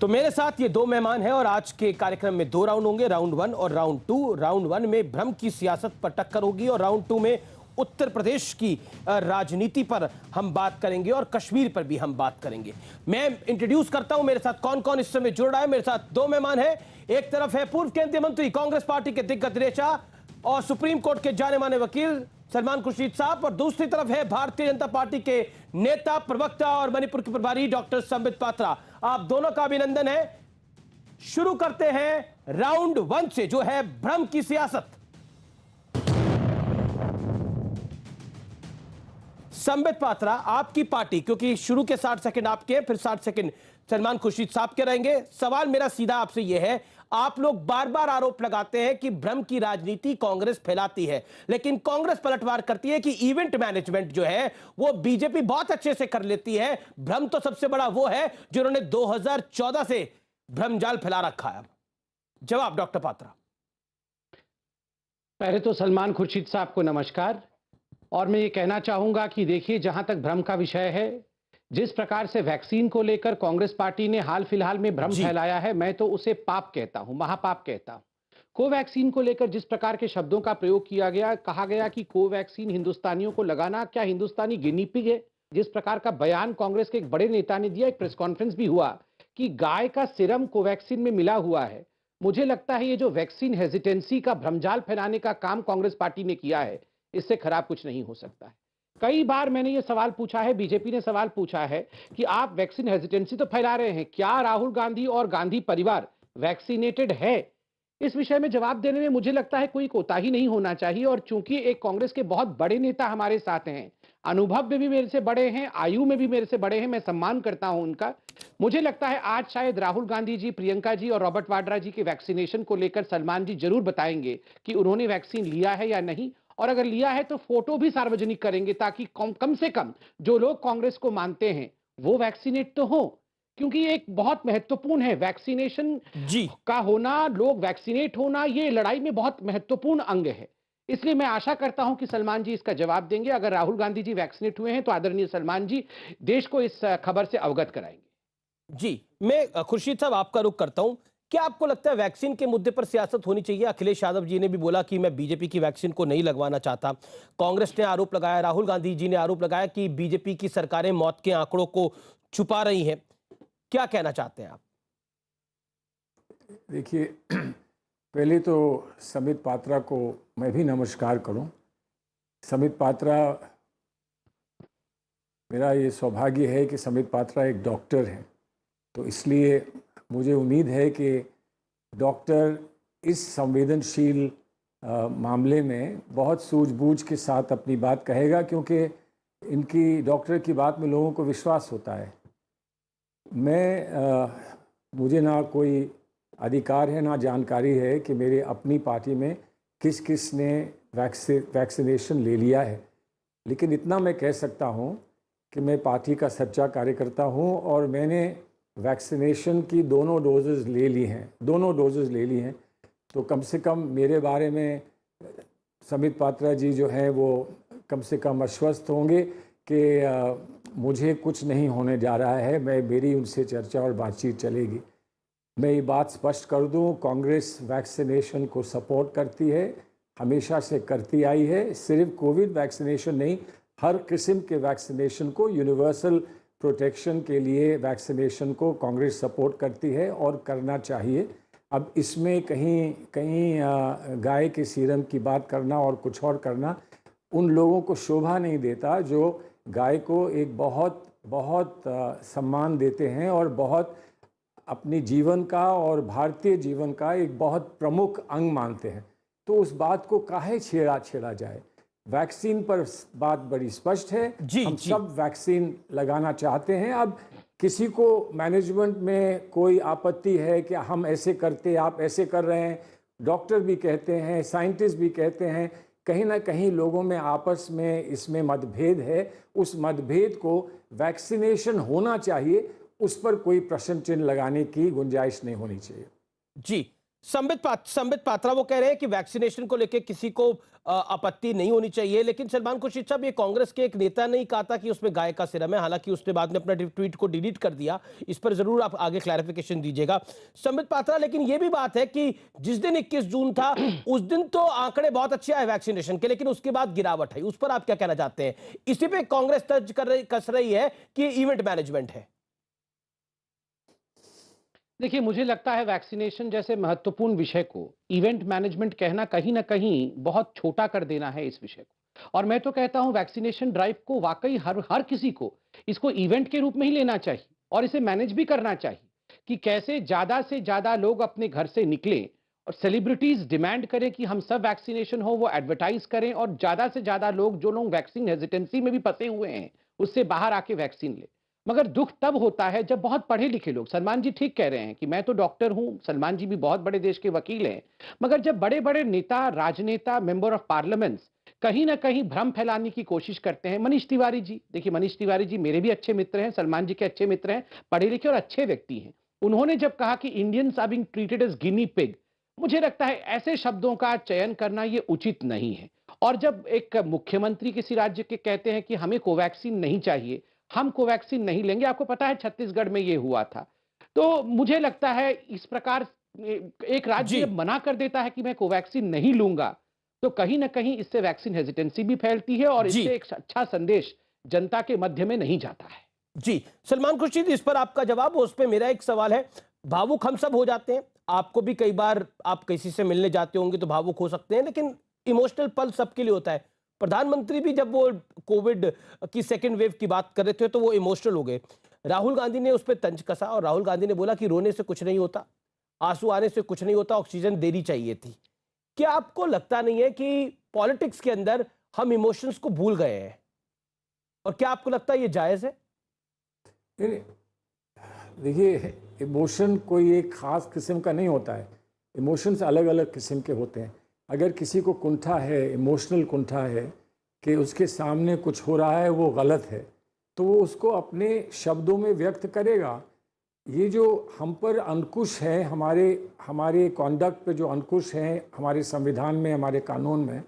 तो मेरे साथ ये दो मेहमान हैं और आज के कार्यक्रम में दो राउंड होंगे, राउंड 1 और राउंड 2। राउंड 1 में भ्रम की सियासत पर टक्कर होगी और राउंड 2 में उत्तर प्रदेश की राजनीति पर हम बात करेंगे और कश्मीर पर भी हम बात करेंगे। मैं इंट्रोड्यूस करता हूं मेरे साथ कौन कौन इस समय जुड़ रहा है। मेरे साथ दो मेहमान हैं। एक तरफ है पूर्व केंद्रीय मंत्री, कांग्रेस पार्टी के दिग्गज नेता और सुप्रीम कोर्ट के जाने माने वकील सलमान खुर्शीद साहब, और दूसरी तरफ है भारतीय जनता पार्टी के नेता, प्रवक्ता और मणिपुर के प्रभारी डॉक्टर संबित पात्रा। आप दोनों का अभिनंदन है। शुरू करते हैं राउंड 1 से, जो है भ्रम की सियासत। संबित पात्रा, आपकी पार्टी, क्योंकि शुरू के 60 सेकंड आपके, फिर 60 सेकंड सलमान खुर्शीद साहब के रहेंगे। सवाल मेरा सीधा आपसे यह है, आप लोग बार बार आरोप लगाते हैं कि भ्रम की राजनीति कांग्रेस फैलाती है, लेकिन कांग्रेस पलटवार करती है कि इवेंट मैनेजमेंट जो है वो बीजेपी बहुत अच्छे से कर लेती है। भ्रम तो सबसे बड़ा वो है जिन्होंने 2014 से भ्रमजाल फैला रखा है। जवाब डॉक्टर पात्रा। पहले तो सलमान खुर्शीद साहब को नमस्कार। और मैं ये कहना चाहूंगा कि देखिए, जहां तक भ्रम का विषय है, जिस प्रकार से वैक्सीन को लेकर कांग्रेस पार्टी ने हाल फिलहाल में भ्रम फैलाया है, मैं तो उसे पाप कहता हूं, महापाप कहता हूं। कोवैक्सीन को लेकर जिस प्रकार के शब्दों का प्रयोग किया गया, कहा गया कि कोवैक्सीन हिंदुस्तानियों को लगाना, क्या हिंदुस्तानी गिनी पिग है? जिस प्रकार का बयान कांग्रेस के एक बड़े नेता ने दिया, एक प्रेस कॉन्फ्रेंस भी हुआ कि गाय का सीरम कोवैक्सीन में मिला हुआ है। मुझे लगता है ये जो वैक्सीन हेजिटेंसी का भ्रमजाल फैलाने का काम कांग्रेस पार्टी ने किया है, इससे खराब कुछ नहीं हो सकता है। कई बार मैंने ये सवाल पूछा है, बीजेपी ने सवाल पूछा है कि आप वैक्सीन हेजिटेंसी तो फैला रहे हैं, क्या राहुल गांधी और गांधी परिवार वैक्सीनेटेड है? इस विषय में जवाब देने में मुझे लगता है कोई कोताही नहीं होना चाहिए। और चूंकि एक कांग्रेस के बहुत बड़े नेता हमारे साथ हैं, अनुभव में भी मेरे से बड़े हैं, आयु में भी मेरे से बड़े हैं, मैं सम्मान करता हूं उनका। मुझे लगता है आज शायद राहुल गांधी जी, प्रियंका जी और रॉबर्ट वाड्रा जी के वैक्सीनेशन को लेकर सलमान जी जरूर बताएंगे कि उन्होंने वैक्सीन लिया है या नहीं, और अगर लिया है तो फोटो भी सार्वजनिक करेंगे, ताकि कम से कम जो लोग कांग्रेस को मानते हैं वो वैक्सीनेट तो हो। क्योंकि ये एक बहुत महत्वपूर्ण है, वैक्सीनेशन का होना, लोग वैक्सीनेट होना, ये लड़ाई में बहुत महत्वपूर्ण अंग है। इसलिए मैं आशा करता हूं कि सलमान जी इसका जवाब देंगे। अगर राहुल गांधी जी वैक्सीनेट हुए हैं तो आदरणीय सलमान जी देश को इस खबर से अवगत कराएंगे। जी, मैं खुर्शीद साहब आपका रुख करता हूं। क्या आपको लगता है वैक्सीन के मुद्दे पर सियासत होनी चाहिए? अखिलेश यादव जी ने भी बोला कि मैं बीजेपी की वैक्सीन को नहीं लगवाना चाहता। कांग्रेस ने आरोप लगाया, राहुल गांधी जी ने आरोप लगाया कि बीजेपी की सरकारें मौत के आंकड़ों को छुपा रही हैं। क्या कहना चाहते हैं आप? देखिए, पहले तो संबित पात्रा को मैं भी नमस्कार करूं। संबित पात्रा, मेरा ये सौभाग्य है कि संबित पात्रा एक डॉक्टर हैं, तो इसलिए मुझे उम्मीद है कि डॉक्टर इस संवेदनशील मामले में बहुत सूझबूझ के साथ अपनी बात कहेगा, क्योंकि इनकी डॉक्टर की बात में लोगों को विश्वास होता है। मुझे ना कोई अधिकार है ना जानकारी है कि मेरे अपनी पार्टी में किस किस ने वैक्सीनेशन ले लिया है, लेकिन इतना मैं कह सकता हूं कि मैं पार्टी का सच्चा कार्यकर्ता हूं और मैंने वैक्सीनेशन की दोनों डोजेज़ ले ली हैं। तो कम से कम मेरे बारे में संबित पात्रा जी जो हैं वो कम से कम आश्वस्त होंगे कि मुझे कुछ नहीं होने जा रहा है। मेरी उनसे चर्चा और बातचीत चलेगी। मैं ये बात स्पष्ट कर दूं, कांग्रेस वैक्सीनेशन को सपोर्ट करती है, हमेशा से करती आई है। सिर्फ कोविड वैक्सीनेशन नहीं, हर किस्म के वैक्सीनेशन को, यूनिवर्सल प्रोटेक्शन के लिए वैक्सीनेशन को कांग्रेस सपोर्ट करती है और करना चाहिए। अब इसमें कहीं गाय के सीरम की बात करना और कुछ और करना उन लोगों को शोभा नहीं देता जो गाय को एक बहुत सम्मान देते हैं और बहुत अपनी जीवन का और भारतीय जीवन का एक बहुत प्रमुख अंग मानते हैं। तो उस बात को काहे छेड़ा जाए? वैक्सीन पर बात बड़ी स्पष्ट है। हम सब वैक्सीन लगाना चाहते हैं। अब किसी को मैनेजमेंट में कोई आपत्ति है कि हम ऐसे करते, आप ऐसे कर रहे हैं, डॉक्टर भी कहते हैं, साइंटिस्ट भी कहते हैं, कहीं ना कहीं लोगों में आपस में इसमें मतभेद है। उस मतभेद को वैक्सीनेशन होना चाहिए, उस पर कोई प्रश्न चिन्ह लगाने की गुंजाइश नहीं होनी चाहिए। जी, संबित पात्रा वो कह रहे हैं कि वैक्सीनेशन को लेकर किसी को आपत्ति नहीं होनी चाहिए। लेकिन सलमान खुर्शीद साहब, ये कांग्रेस के एक नेता ने ही कहा था कि उसमें गाय का सिरम है, हालांकि उसने बाद में अपना ट्वीट को डिलीट कर दिया। इस पर जरूर आप आगे क्लैरिफिकेशन दीजिएगा संबित पात्रा। लेकिन ये भी बात है कि जिस दिन 21 जून था उस दिन तो आंकड़े बहुत अच्छे आए वैक्सीनेशन के, लेकिन उसके बाद गिरावट है। उस पर आप क्या कहना चाहते हैं? इसी पे कांग्रेस तर्ज कस रही है कि इवेंट मैनेजमेंट है। देखिए, मुझे लगता है वैक्सीनेशन जैसे महत्वपूर्ण विषय को इवेंट मैनेजमेंट कहना कहीं ना कहीं बहुत छोटा कर देना है इस विषय को। और मैं तो कहता हूं वैक्सीनेशन ड्राइव को वाकई हर किसी को इसको इवेंट के रूप में ही लेना चाहिए और इसे मैनेज भी करना चाहिए कि कैसे ज्यादा से ज्यादा लोग अपने घर से निकलें और सेलिब्रिटीज डिमांड करें कि हम सब वैक्सीनेशन हो, वो एडवर्टाइज करें और ज्यादा से ज्यादा लोग, जो लोग वैक्सीन हेजिटेंसी में भी फंसे हुए हैं, उससे बाहर आके वैक्सीन ले। मगर दुख तब होता है जब बहुत पढ़े लिखे लोग, सलमान जी ठीक कह रहे हैं कि मैं तो डॉक्टर हूं, सलमान जी भी बहुत बड़े देश के वकील हैं, मगर जब बड़े बड़े नेता, राजनेता, मेंबर ऑफ पार्लियामेंट्स कहीं ना कहीं भ्रम फैलाने की कोशिश करते हैं। मनीष तिवारी जी, देखिए मनीष तिवारी जी मेरे भी अच्छे मित्र हैं, सलमान जी के अच्छे मित्र हैं, पढ़े लिखे और अच्छे व्यक्ति हैं। उन्होंने जब कहा कि Indians are being treated as guinea pig, मुझे लगता है ऐसे शब्दों का चयन करना ये उचित नहीं है। और जब एक मुख्यमंत्री किसी राज्य के कहते हैं कि हमें कोवैक्सीन नहीं चाहिए, हम कोवैक्सीन नहीं लेंगे, आपको पता है छत्तीसगढ़ में ये हुआ था, तो मुझे लगता है इस प्रकार एक राज्य जब मना कर देता है कि मैं कोवैक्सीन नहीं लूंगा, तो कहीं ना कहीं इससे वैक्सीन हेजिटेंसी भी फैलती है और इससे एक अच्छा संदेश जनता के मध्य में नहीं जाता है। जी सलमान खुर्शीद, इस पर आपका जवाब। उस पर मेरा एक सवाल है। भावुक हम सब हो जाते हैं, आपको भी कई बार आप किसी से मिलने जाते होंगे तो भावुक हो सकते हैं, लेकिन इमोशनल पल सबके लिए होता है। प्रधानमंत्री भी जब वो कोविड की सेकेंड वेव की बात कर रहे थे तो वो इमोशनल हो गए। राहुल गांधी ने उस पर तंज कसा और राहुल गांधी ने बोला कि रोने से कुछ नहीं होता, आंसू आने से कुछ नहीं होता, ऑक्सीजन देनी चाहिए थी। क्या आपको लगता नहीं है कि पॉलिटिक्स के अंदर हम इमोशंस को भूल गए हैं? और क्या आपको लगता है ये जायज है? देखिए, इमोशन कोई एक खास किस्म का नहीं होता है। इमोशंस अलग अलग किस्म के होते हैं। अगर किसी को कुंठा है, इमोशनल कुंठा है कि उसके सामने कुछ हो रहा है वो गलत है, तो वो उसको अपने शब्दों में व्यक्त करेगा। ये जो हम पर अंकुश है, हमारे कॉन्डक्ट पे जो अंकुश है हमारे संविधान में, हमारे कानून में,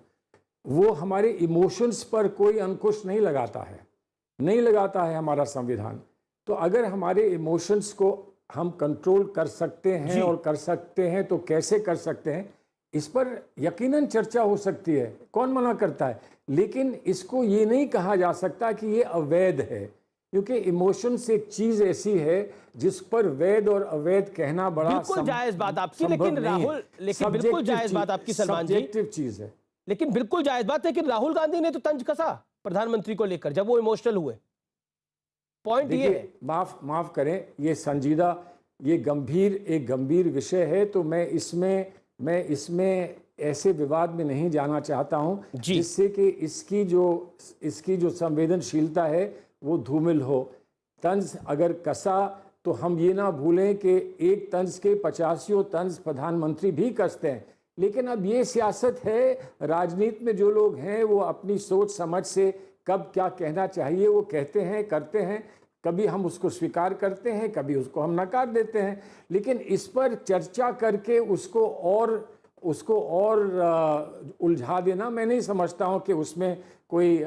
वो हमारे इमोशंस पर कोई अंकुश नहीं लगाता है हमारा संविधान। तो अगर हमारे इमोशंस को हम कंट्रोल कर सकते हैं और कर सकते हैं तो कैसे कर सकते हैं, इस पर यकीनन चर्चा हो सकती है, कौन मना करता है। लेकिन इसको ये नहीं कहा जा सकता कि ये अवैध है, क्योंकि इमोशंस एक चीज ऐसी है जिस पर वैध और अवैध कहना बड़ा बिल्कुल जायज बात आपकी, लेकिन राहुल, लेकिन बिल्कुल जायज बात आपकी सलमान जी, सब्जेक्टिव चीज है, लेकिन बिल्कुल जायज बात है कि राहुल गांधी ने तो तंज कसा प्रधानमंत्री को लेकर जब वो इमोशनल हुए। पॉइंट ये है, माफ करें, ये संजीदा, ये एक गंभीर विषय है, तो मैं इसमें ऐसे विवाद में नहीं जाना चाहता हूं जिससे कि इसकी जो संवेदनशीलता है वो धूमिल हो। तंज अगर कसा तो हम ये ना भूलें कि एक तंज के 85 तंज प्रधानमंत्री भी कसते हैं। लेकिन अब ये सियासत है, राजनीति में जो लोग हैं वो अपनी सोच समझ से कब क्या कहना चाहिए वो कहते हैं, करते हैं। कभी हम उसको स्वीकार करते हैं, कभी उसको हम नकार देते हैं, लेकिन इस पर चर्चा करके उसको और उलझा देना, मैं नहीं समझता हूं कि उसमें कोई